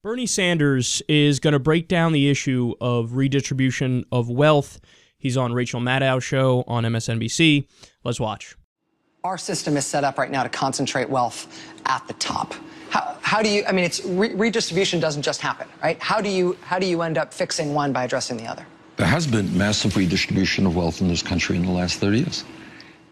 Bernie Sanders is going to break down the issue of redistribution of wealth. He's on Rachel Maddow's show on MSNBC. Let's watch. Our system is set up right now to concentrate wealth at the top. How do you, I mean, it's redistribution doesn't just happen, right? How do you end up fixing one by addressing the other? There has been massive redistribution of wealth in this country in the last 30 years.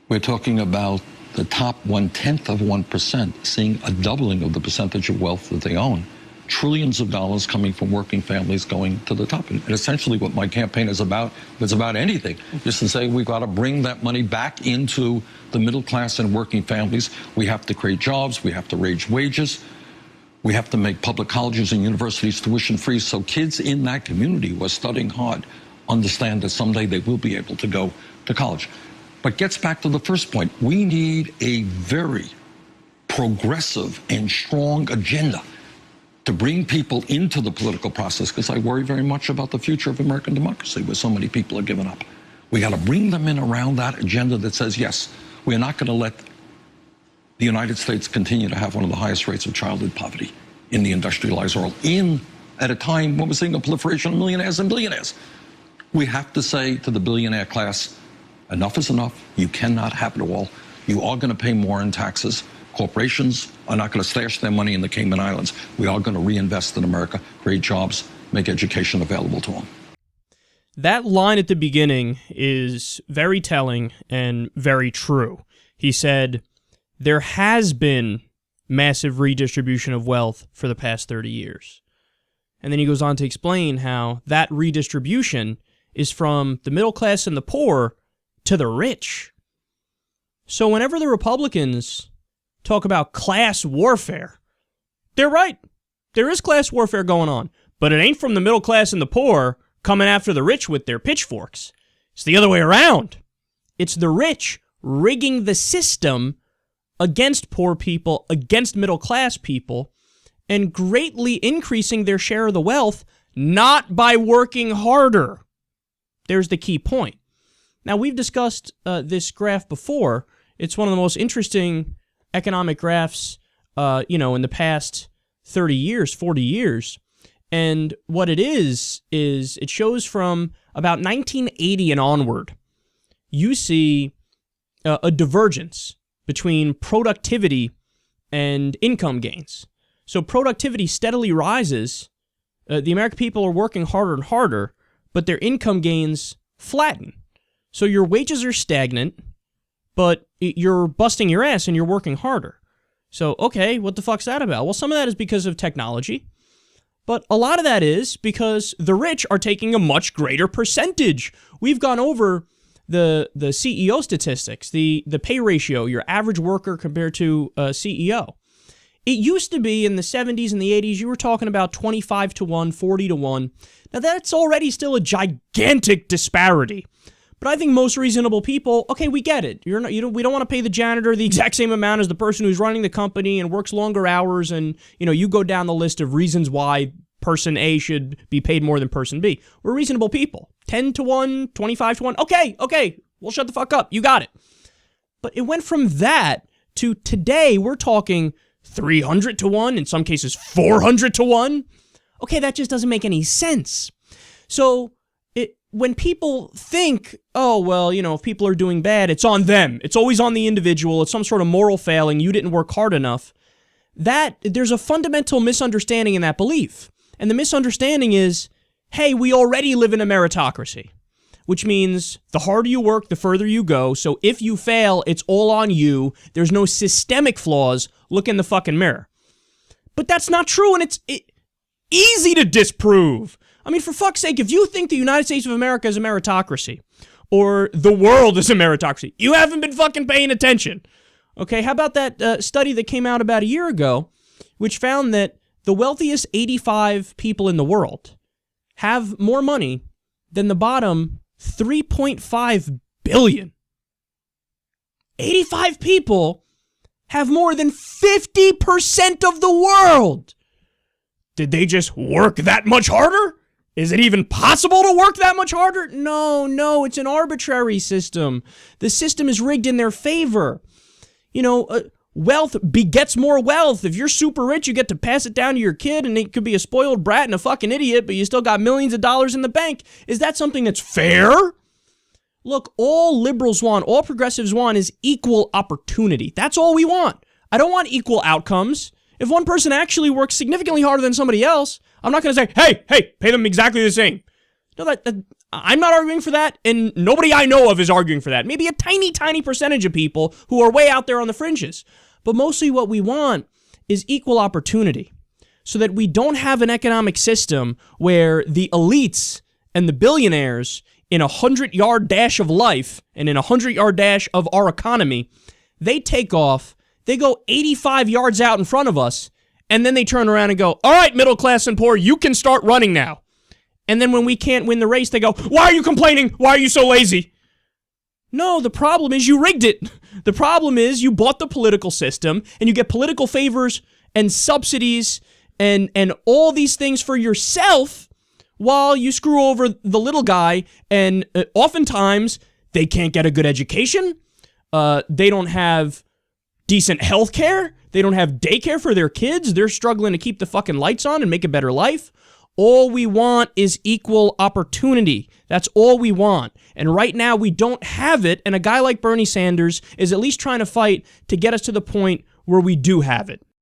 We're talking about the top 1/10 of 1% seeing a doubling of the percentage of wealth that they own. Trillions of dollars coming from working families going to the top. And essentially what my campaign is about, if it's about anything, is to say we've got to bring that money back into the middle class and working families. We have to create jobs. We have to raise wages. We have to make public colleges and universities tuition free so kids in that community who are studying hard understand that someday they will be able to go to college. But gets back to the first point. We need a very progressive and strong agenda to bring people into the political process, because I worry very much about the future of American democracy, where so many people are giving up. We got to bring them in around that agenda that says, yes, we're not going to let the United States continue to have one of the highest rates of childhood poverty in the industrialized world, at a time when we're seeing a proliferation of millionaires and billionaires. We have to say to the billionaire class, enough is enough. You cannot have it all. You are going to pay more in taxes. Corporations are not going to stash their money in the Cayman Islands. We are going to reinvest in America, create jobs, make education available to them. That line at the beginning is very telling and very true. He said, there has been massive redistribution of wealth for the past 30 years. And then he goes on to explain how that redistribution is from the middle class and the poor to the rich. So whenever the Republicans talk about class warfare, they're right. There is class warfare going on, but it ain't from the middle class and the poor coming after the rich with their pitchforks. It's the other way around. It's the rich rigging the system against poor people, against middle class people, and greatly increasing their share of the wealth, not by working harder. There's the key point. Now, we've discussed this graph before. It's one of the most interesting economic graphs, in the past 30 years, 40 years. And what it is it shows from about 1980 and onward, you see a divergence between productivity and income gains. So productivity steadily rises. The American people are working harder and harder, but their income gains flatten. So your wages are stagnant, but you're busting your ass and you're working harder. So, okay, what the fuck's that about? Well, some of that is because of technology, but a lot of that is because the rich are taking a much greater percentage. We've gone over the CEO statistics, the pay ratio, your average worker compared to a CEO. It used to be in the 70s and the 80s, you were talking about 25 to 1, 40 to 1. Now, that's already still a gigantic disparity. But I think most reasonable people, okay, we get it. We don't want to pay the janitor the exact same amount as the person who's running the company and works longer hours, and you go down the list of reasons why person A should be paid more than person B. We're reasonable people. 10 to 1, 25 to 1. Okay, we'll shut the fuck up. You got it. But it went from that to today, we're talking 300 to 1, in some cases 400 to 1. Okay, that just doesn't make any sense. So when people think, oh, well, if people are doing bad, it's on them. It's always on the individual. It's some sort of moral failing. You didn't work hard enough. There's a fundamental misunderstanding in that belief. And the misunderstanding is, hey, we already live in a meritocracy, which means the harder you work, the further you go. So if you fail, it's all on you. There's no systemic flaws. Look in the fucking mirror. But that's not true, and it's easy to disprove. I mean, for fuck's sake, if you think the United States of America is a meritocracy, or the world is a meritocracy, you haven't been fucking paying attention. Okay, how about that study that came out about a year ago, which found that the wealthiest 85 people in the world have more money than the bottom 3.5 billion. 85 people have more than 50% of the world. Did they just work that much harder? Is it even possible to work that much harder? No, it's an arbitrary system. The system is rigged in their favor. wealth begets more wealth. If you're super rich, you get to pass it down to your kid, and it could be a spoiled brat and a fucking idiot, but you still got millions of dollars in the bank. Is that something that's fair? Look, all liberals want, all progressives want is equal opportunity. That's all we want. I don't want equal outcomes. If one person actually works significantly harder than somebody else, I'm not going to say, hey, pay them exactly the same. No, I'm not arguing for that, and nobody I know of is arguing for that. Maybe a tiny, tiny percentage of people who are way out there on the fringes. But mostly what we want is equal opportunity, so that we don't have an economic system where the elites and the billionaires in a 100-yard dash of life and in a 100-yard dash of our economy, they take off, they go 85 yards out in front of us, and then they turn around and go, all right, middle class and poor, you can start running now. And then when we can't win the race, they go, why are you complaining? Why are you so lazy? No, the problem is you rigged it. The problem is you bought the political system and you get political favors and subsidies and all these things for yourself while you screw over the little guy. And oftentimes they can't get a good education. They don't have decent health care. They don't have daycare for their kids. They're struggling to keep the fucking lights on and make a better life. All we want is equal opportunity. That's all we want. And right now we don't have it, and a guy like Bernie Sanders is at least trying to fight to get us to the point where we do have it.